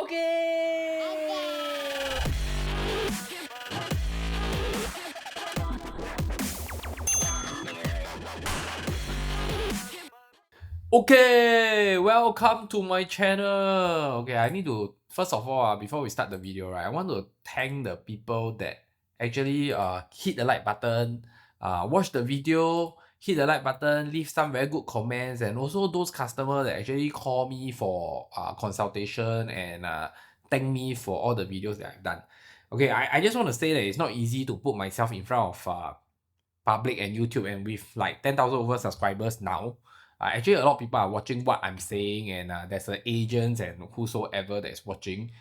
Okay, welcome to my channel. Okay, I need to first of all, before we start the video, right, I want to thank the people that actually hit the like button, watch the video, hit the like button, leave some very good comments, and also those customers that actually call me for consultation and thank me for all the videos that I've done. Okay, I just want to say that it's not easy to put myself in front of public and YouTube, and with like 10,000 over subscribers now, actually a lot of people are watching what I'm saying, and there's agents and whosoever that's watching.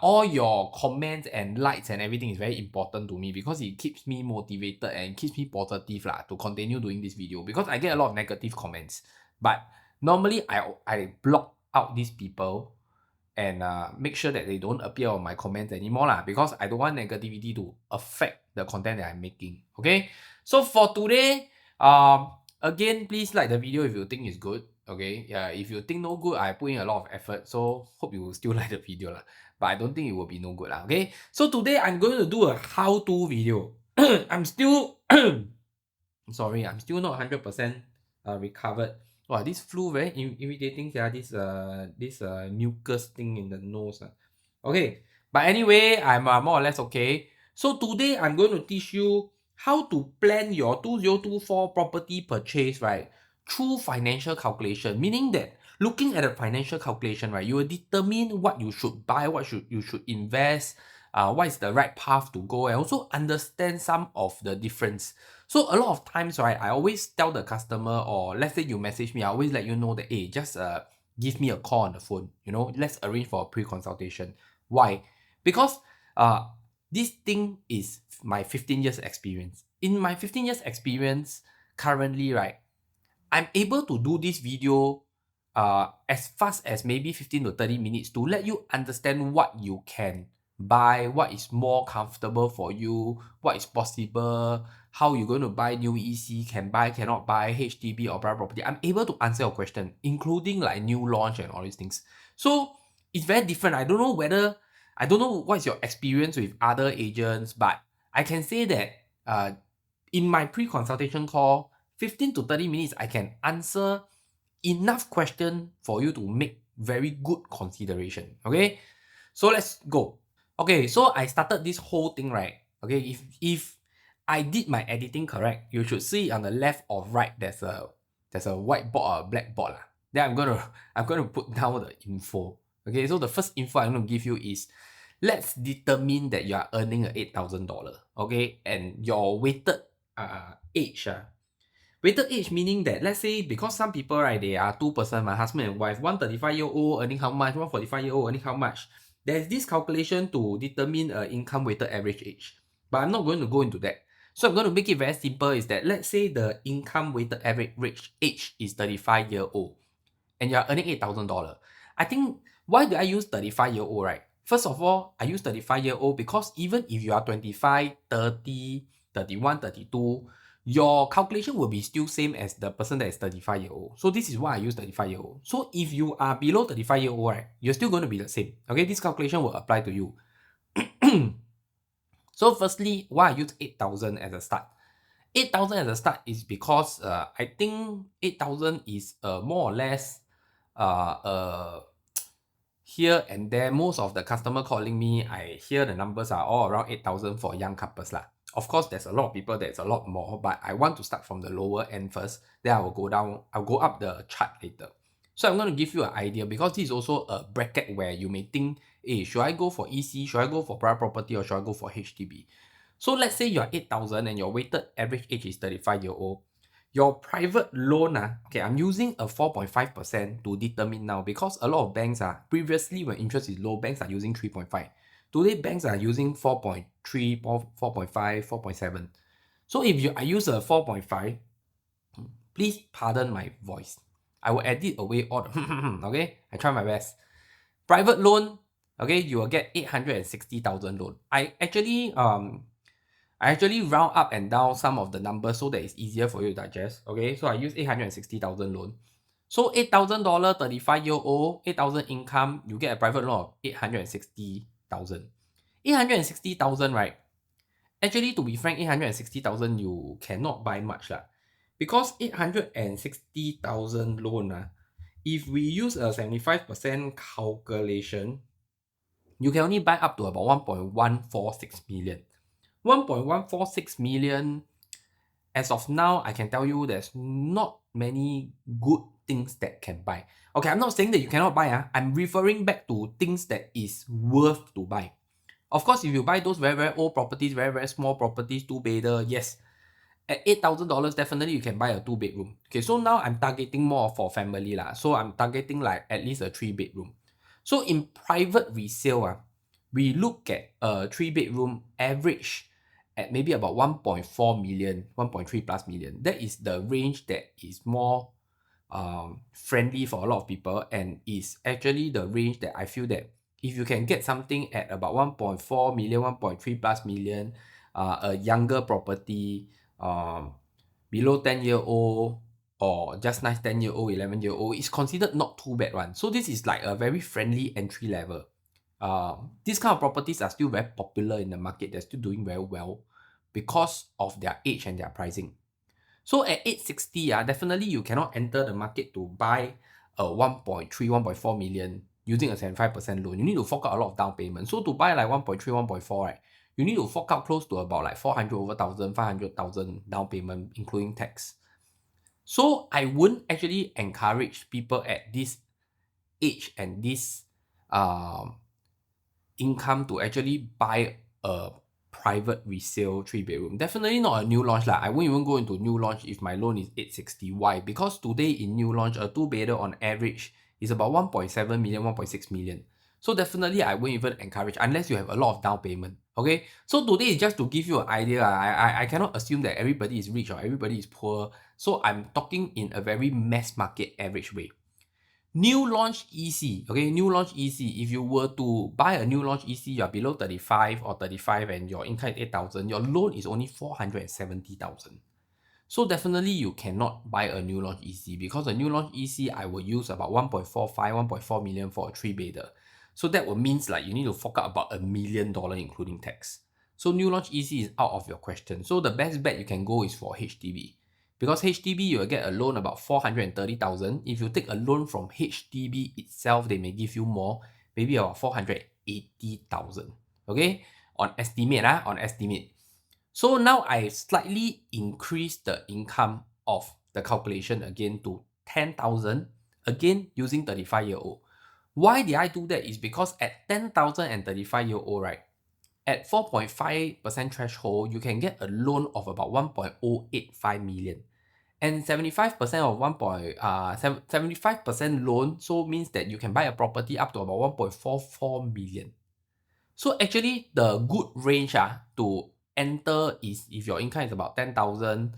All your comments and likes and everything is very important to me because it keeps me motivated and keeps me positive to continue doing this video, because I get a lot of negative comments. But normally I block out these people and make sure that they don't appear on my comments anymore because I don't want negativity to affect the content that I'm making. Okay, so for today, again, please like the video if you think it's good. Okay, yeah, if you think no good, I put in a lot of effort, so hope you will still like the video but I don't think it will be no good okay, so today I'm going to do a how-to video. I'm still sorry, I'm still not 100% recovered. Wow, this flu very irritating. This mucus thing in the nose. Okay, but anyway, I'm more or less okay. So today I'm going to teach you how to plan your 2024 property purchase, right, through financial calculation. Meaning that looking at a financial calculation, right, you will determine what you should buy, you should invest, what is the right path to go, and also understand some of the difference. So a lot of times, right, I always tell the customer, or let's say you message me, I always let you know that, hey, just give me a call on the phone. Let's arrange for a pre-consultation. Why? Because this thing is my 15 years experience. In my 15 years experience, currently, right, I'm able to do this video as fast as maybe 15 to 30 minutes to let you understand what you can buy, what is more comfortable for you, what is possible, how you're going to buy new EC, can buy, cannot buy, HDB or private property. I'm able to answer your question, including like new launch and all these things. So it's very different. I don't know what's your experience with other agents, but I can say that in my pre-consultation call, 15 to 30 minutes, I can answer enough question for you to make very good consideration. Okay, so let's go. Okay, so I started this whole thing, right? Okay, if I did my editing correct, you should see on the left or right there's a whiteboard or a blackboard. Then I'm gonna put down the info. Okay, so the first info I'm gonna give you is, let's determine that you are earning $8,000. Okay, and your weighted age. Weighted age meaning that, let's say, because some people, right, they are two-person, my husband and wife, one 35-year-old earning how much, one 45-year-old earning how much. There's this calculation to determine income weighted average age. But I'm not going to go into that. So I'm going to make it very simple, is that, let's say the income weighted average age is 35-year-old and you're earning $8,000. I think, why do I use 35-year-old, right? First of all, I use 35-year-old because even if you are 25, 30, 31, 32, your calculation will be still same as the person that is 35-year-old. So this is why I use 35-year-old. So if you are below 35-year-old, right, you're still going to be the same. Okay, this calculation will apply to you. So firstly, why I use 8,000 as a start? 8,000 as a start is because I think 8,000 is more or less here and there. Most of the customer calling me, I hear the numbers are all around 8,000 for young couples lah. Of course, there's a lot of people that's a lot more, but I want to start from the lower end first. Then I'll go up the chart later. So I'm going to give you an idea, because this is also a bracket where you may think, hey, should I go for EC, should I go for private property, or should I go for HDB? So let's say you're 8,000 and your weighted average age is 35-year-old. Your private loan, okay, I'm using a 4.5% to determine now, because a lot of banks previously when interest is low, banks are using 3.5. Today, banks are using 4.3, 4.5, 4.7. So if I use a 4.5, please pardon my voice. I will edit away all the okay? I try my best. Private loan, okay, you will get 860,000 loan. I actually round up and down some of the numbers so that it's easier for you to digest. Okay, so I use 860,000 loan. So $8,000, 35-year-old, 8,000 income, you get a private loan of 860,000. 860,000, right? Actually, to be frank, 860,000 you cannot buy much lah. Because 860,000 loan, if we use a 75% calculation, you can only buy up to about 1.146 million. 1.146 million, as of now, I can tell you there's not many good things that can buy. Okay, I'm not saying that you cannot buy. I'm referring back to things that is worth to buy. Of course, if you buy those very, very old properties, very, very small properties, two-bedder, yes, at $8,000, definitely you can buy a two-bedroom. Okay, so now I'm targeting more for family lah. So I'm targeting like at least a three-bedroom. So in private resale, we look at a three-bedroom average at maybe about 1.4 million, 1.3 plus million. That is the range that is more friendly for a lot of people, and is actually the range that I feel that if you can get something at about 1.4 million, 1.3 plus million, a younger property, below 10-year-old or just nice 10-year-old, 11-year-old, is considered not too bad one. So this is like a very friendly entry level. These kind of properties are still very popular in the market. They're still doing very well because of their age and their pricing. So at 860, definitely you cannot enter the market to buy a 1.3, 1.4 million using a 75% loan. You need to fork out a lot of down payment. So to buy like 1.3, 1.4, right, you need to fork out close to about like 400 over thousand, 500,000 down payment, including tax. So I wouldn't actually encourage people at this age and this income to actually buy a private resale 3-bedroom. Definitely not a new launch lah. I won't even go into new launch if my loan is 860. Why? Because today in new launch, a 2-bedder on average is about 1.7 million, 1.6 million. So definitely I won't even encourage unless you have a lot of down payment. Okay, so today is just to give you an idea. I cannot assume that everybody is rich or everybody is poor. So I'm talking in a very mass market average way. New launch EC, okay, new launch EC. If you were to buy a new launch EC, you're below 35 or 35 and your income is 8,000, your loan is only 470,000. So definitely you cannot buy a new launch EC, because a new launch EC, I will use about 1.45, 1.4 million for a 3-bedder. So that will means like you need to fork out about $1 million including tax. So new launch EC is out of your question. So the best bet you can go is for HDB. Because HDB, you will get a loan about 430,000. If you take a loan from HDB itself, they may give you more, maybe about 480,000. Okay, on estimate, on estimate. So now I slightly increased the income of the calculation again to 10,000, again using 35-year-old. Why did I do that? Is because at 10,000 and 35-year-old, right, at 4.5% threshold, you can get a loan of about 1.085 million. And 75% of 75% loan, so means that you can buy a property up to about 1.44 million. So actually the good range to enter is if your income is about 10,000,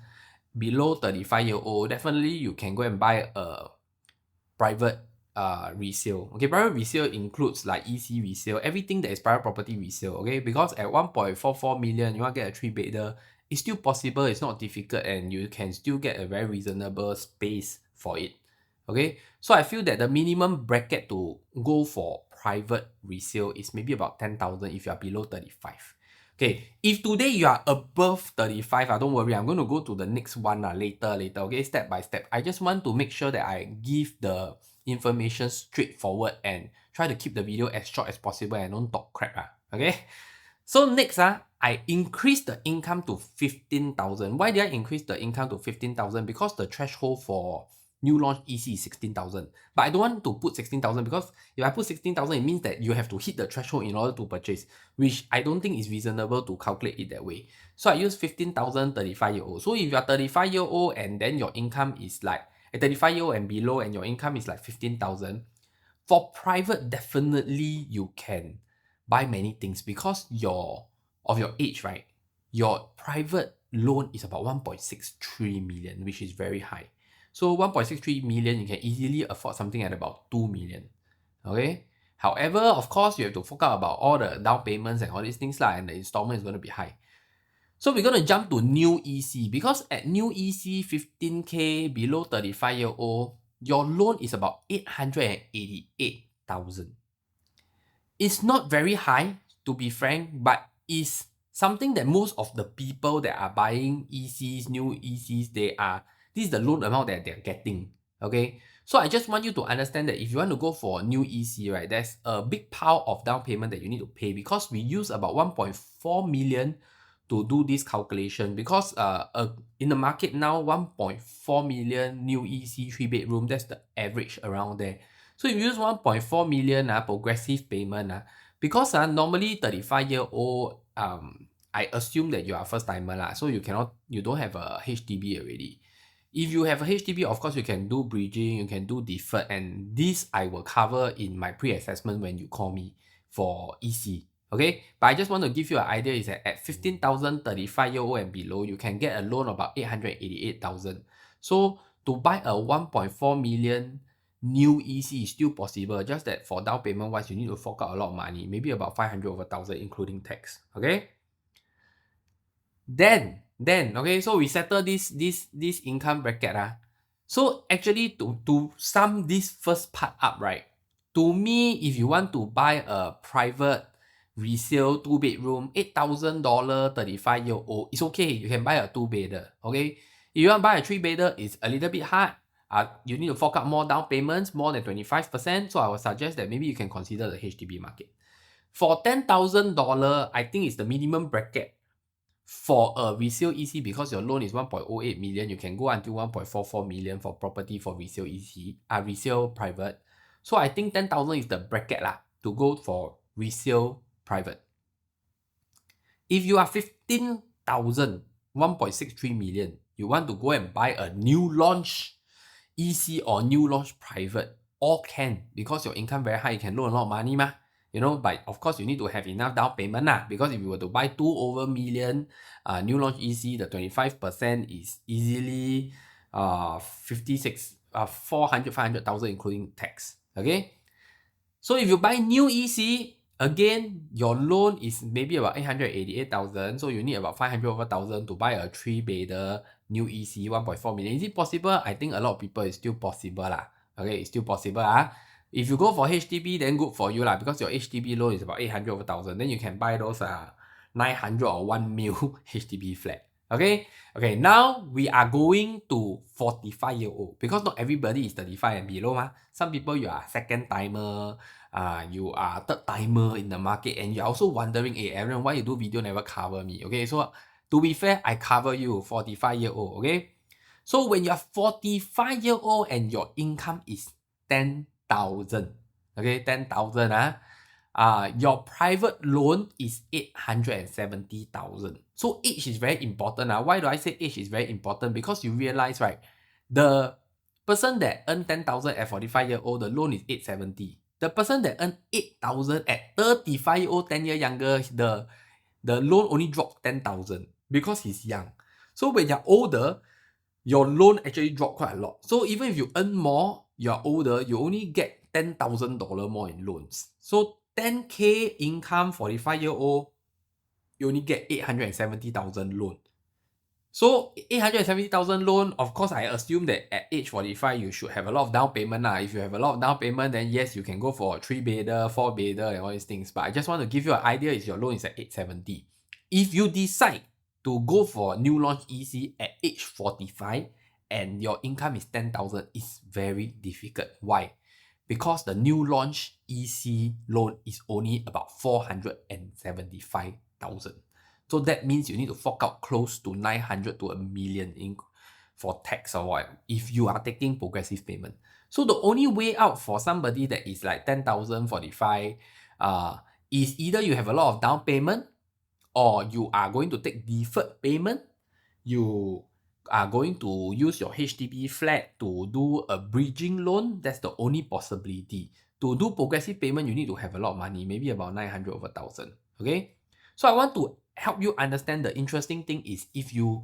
below 35-year-old, definitely you can go and buy a private resale. Okay, private resale includes like EC resale, everything that is private property resale. Okay, because at 1.44 million, you want to get a 3-bedder, it's still possible, it's not difficult, and you can still get a very reasonable space for it. Okay, so I feel that the minimum bracket to go for private resale is maybe about 10,000 if you are below 35. Okay, if today you are above 35, don't worry, I'm going to go to the next one later, okay, step by step. I just want to make sure that I give the information straightforward and try to keep the video as short as possible and don't talk crap. Okay, so next, I increased the income to 15,000. Why did I increase the income to 15,000? Because the threshold for new launch EC is 16,000. But I don't want to put 16,000 because if I put 16,000, it means that you have to hit the threshold in order to purchase, which I don't think is reasonable to calculate it that way. So I use 15,000 35-year-old. So if you are 35-year-old and then your income is like a 35-year-old and below and your income is like 15,000, for private, definitely you can buy many things because of your age, right? Your private loan is about 1.63 million, which is very high. So 1.63 million, you can easily afford something at about 2 million. Okay. However, of course, you have to fork out about all the down payments and all these things and the installment is going to be high. So we're going to jump to new EC because at new EC 15K below 35-year-old, your loan is about 888,000. It's not very high, to be frank, but it's something that most of the people that are buying ECs, new ECs, this is the loan amount that they're getting. Okay, so I just want you to understand that if you want to go for a new EC, right, there's a big pile of down payment that you need to pay, because we use about 1.4 million to do this calculation, because in the market now, 1.4 million new EC 3-bedroom, that's the average around there. So if you use 1.4 million progressive payment, because normally 35-year-old, I assume that you are first timer lah, so you don't have a HDB already. If you have a HDB, of course you can do bridging, you can do deferred, and this I will cover in my pre-assessment when you call me for EC. Okay, but I just want to give you an idea is that at 15,000, 35-year-old and below, you can get a loan about 888,000. So to buy a 1.4 million new EC is still possible, just that for down payment wise, you need to fork out a lot of money, maybe about 500 over 1,000 including tax. Okay. Then okay, so we settle this income bracket. So actually to sum this first part up, right? To me, if you want to buy a private resale 2-bedroom, $8,000, 35-year-old, it's okay. You can buy a 2-bedder. Okay. If you want to buy a 3-bedder, it's a little bit hard. You need to fork out more down payments, more than 25%. So I would suggest that maybe you can consider the HDB market. For $10,000, I think it's the minimum bracket for a resale EC, because your loan is 1.08 million. You can go until 1.44 million for property for resale EC, resale private. So I think 10,000 is the bracket to go for resale private. If you are 15,000, 1.63 million, you want to go and buy a new launch EC or new launch private, all can, because your income very high, you can loan a lot of money but of course you need to have enough down payment because if you were to buy 2 over million new launch EC, the 25% is easily 400, 500,000 including tax. Okay, so if you buy new EC, again, your loan is maybe about 888,000, so you need about 500 over 1,000 to buy a 3-bedder new EC, 1.4 million. Is it possible? I think a lot of people it's still possible Okay, it's still possible If you go for HDB, then good for you because your HDB loan is about 800 over 1,000. Then you can buy those 900 or 1 mil HDB flat. Okay, now we are going to 45-year-old, because not everybody is 35 and below Some people, you are second timer, you are third timer in the market, and you're also wondering, hey Aaron, why you do video never cover me? Okay, so to be fair, I cover you, 45-year-old. Okay, so when you're 45-year-old and your income is 10,000, okay, 10,000 your private loan is 870,000. So age is very important. Why do I say age is very important? Because you realize, right, the person that earned 10,000 at 45-year-old, the loan is 870. The person that earned 8,000 at 35-year-old, 10 years younger, the loan only dropped 10,000 because he's young. So when you're older, your loan actually dropped quite a lot. So even if you earn more, you're older, you only get $10,000 more in loans. So 10K income, 45-year-old, you only get 870,000 loan. So 870,000 loan, of course, I assume that at age 45, you should have a lot of down payment. If you have a lot of down payment, then yes, you can go for a 3-bedder, 4-bedder, and all these things. But I just want to give you an idea is your loan is at 870. If you decide to go for new launch EC at age 45 and your income is 10,000, it's very difficult. Why? Because the new launch EC loan is only about 475,000. So that means you need to fork out close to 900 to 1 million for tax or what, if you are taking progressive payment. So the only way out for somebody that is like 10,000, 45, is either you have a lot of down payment, or you are going to take deferred payment, you are going to use your HDB flat to do a bridging loan. That's the only possibility. To do progressive payment, you need to have a lot of money, maybe about 900 over 1,000. Okay, so I want to help you understand the interesting thing is if you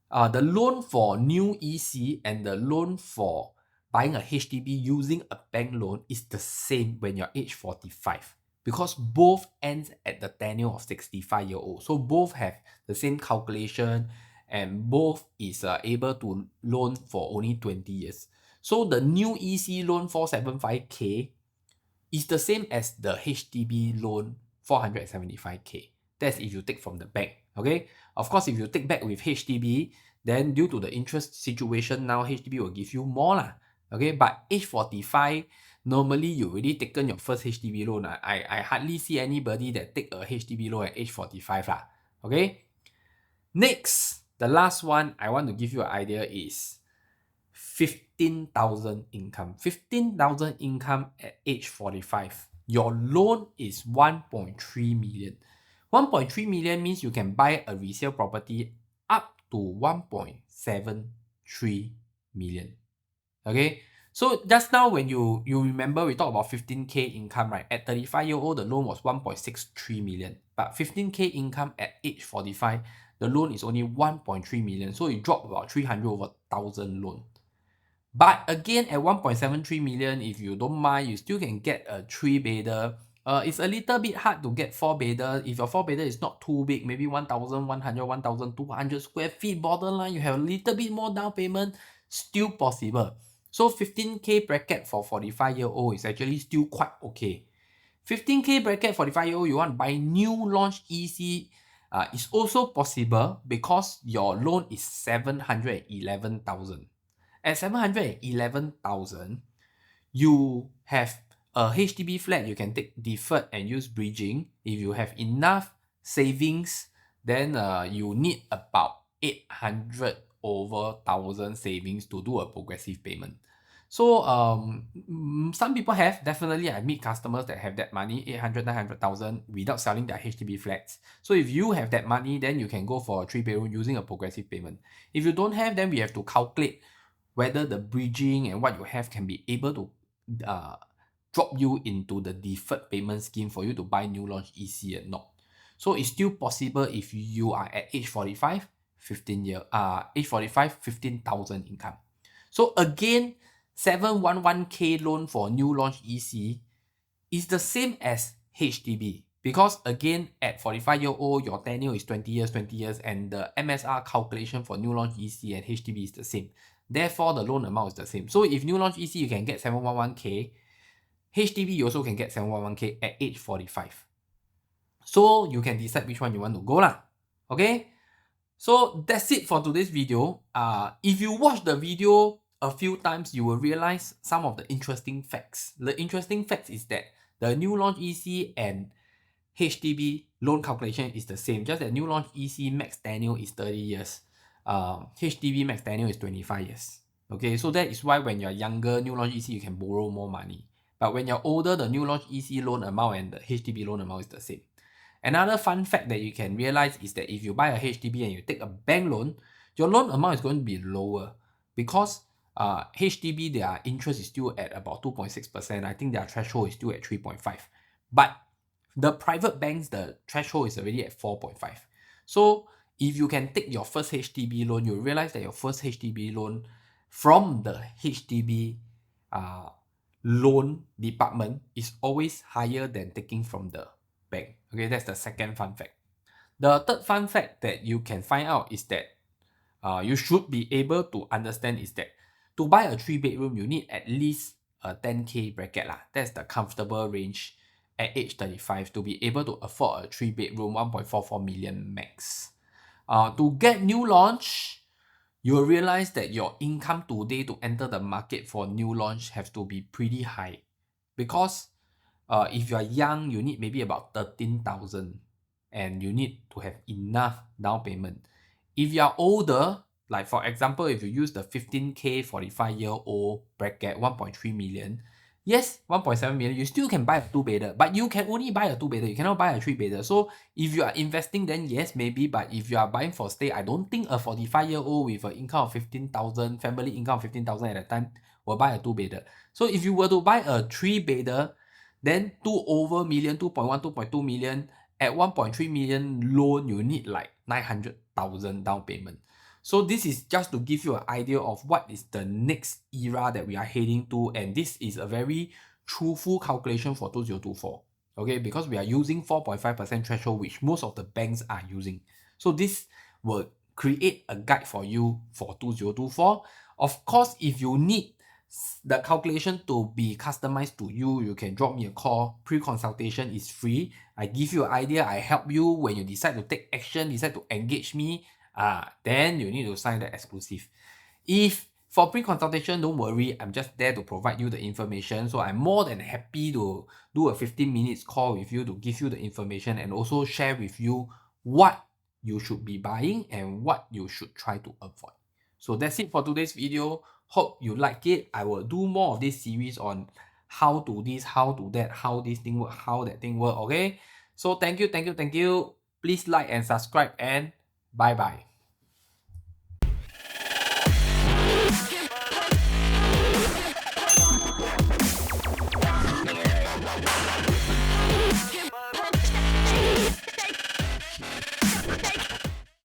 the loan for new EC and the loan for buying a HDB using a bank loan is the same when you're age 45, because both ends at the tenure of 65-year-old. So both have the same calculation and both is able to loan for only 20 years. So the new EC loan 475K is the same as the HDB loan 475K. That's if you take from the bank. Okay. Of course, if you take back with HDB, then due to the interest situation now, HDB will give you more lah. Okay. But age 45, normally you already taken your first HDB loan. I hardly see anybody that take a HDB loan at age 45 lah. Okay. Next, the last one I want to give you an idea is 15,000 income. 15,000 income at age 45. Your loan is 1.3 million. 1.3 million means you can buy a resale property up to 1.73 million. Okay. So just now when you remember we talked about 15K income, right? At 35-year-old, the loan was 1.63 million. But 15K income at age 45, the loan is only 1.3 million. So it dropped about 300 over 1,000 loan. But again, at 1.73 million, if you don't mind, you still can get a 3-bedder. It's a little bit hard to get 4-bedder. If your 4-bedder is not too big, maybe 1,100, 1,200 square feet borderline, you have a little bit more down payment, still possible. So 15K bracket for 45-year-old is actually still quite okay. 15K bracket 45-year-old, you want to buy new launch EC, is also possible because your loan is 711,000. At 711,000, you have a HDB flat, you can take deferred and use bridging. If you have enough savings, then you need about 800 over 1,000 savings to do a progressive payment. So some people have, definitely I meet customers that have that money, 800, 900,000 without selling their HDB flats. So if you have that money, then you can go for a 3-bedroom using a progressive payment. If you don't have, then we have to calculate whether the bridging and what you have can be able to drop you into the deferred payment scheme for you to buy new launch EC or not. So it's still possible if you are at age 45, 15,000 income. So again, 711K loan for new launch EC is the same as HDB. Because again, at 45-year-old, your tenure is 20 years, and the MSR calculation for new launch EC and HDB is the same. Therefore, the loan amount is the same. So if new launch EC, you can get 711K. HDB, you also can get 711K at age 45. So you can decide which one you want to go lah. Okay? So that's it for today's video. If you watch the video a few times, you will realize some of the interesting facts. The interesting facts is that the new launch EC and HDB loan calculation is the same. Just that new launch EC max tenure is 30 years. HDB max tenure is 25 years. Okay, so that is why when you're younger, new launch EC, you can borrow more money. But when you're older, the new launch EC loan amount and the HDB loan amount is the same. Another fun fact that you can realize is that if you buy a HDB and you take a bank loan, your loan amount is going to be lower because HDB, their interest is still at about 2.6%. I think their threshold is still at 3.5. But the private banks, the threshold is already at 4.5. So if you can take your first HDB loan, you'll realize that your first HDB loan from the HDB loan department is always higher than taking from the bank. Okay, that's the second fun fact. The third fun fact that you can find out is that you should be able to understand is that to buy a 3-bedroom, you need at least a 10K bracket lah. That's the comfortable range at age 35 to be able to afford a 3-bedroom, 1.44 million max. To get new launch, you will realize that your income today to enter the market for new launch have to be pretty high. Because if you are young, you need maybe about 13,000 and you need to have enough down payment. If you are older, like for example, if you use the 15K 45-year-old bracket, 1.3 million, yes, 1.7 million, you still can buy a 2-bedder, but you can only buy a 2-bedder, you cannot buy a 3-bedder. So if you are investing, then yes, maybe, but if you are buying for stay, I don't think a 45-year-old with an income of 15,000, family income of 15,000 at that time will buy a 2-bedder. So if you were to buy a 3-bedder, then 2 over million, 2.1, 2.2 million, at 1.3 million loan, you need like 900,000 down payment. So this is just to give you an idea of what is the next era that we are heading to, and this is a very truthful calculation for 2024. Okay, because we are using 4.5% threshold, which most of the banks are using. So this will create a guide for you for 2024. Of course, if you need the calculation to be customized to you, you can drop me a call. Pre-consultation is free. I give you an idea, I help you. When you decide to take action, decide to engage me, then you need to sign the exclusive. If for pre-consultation, don't worry, I'm just there to provide you the information. So I'm more than happy to do a 15 minutes call with you to give you the information and also share with you what you should be buying and what you should try to avoid. So that's it for today's video. Hope you like it. I will do more of this series on how to this, how to that, how this thing work, how that thing work. Okay. So thank you. Please like and subscribe and bye bye.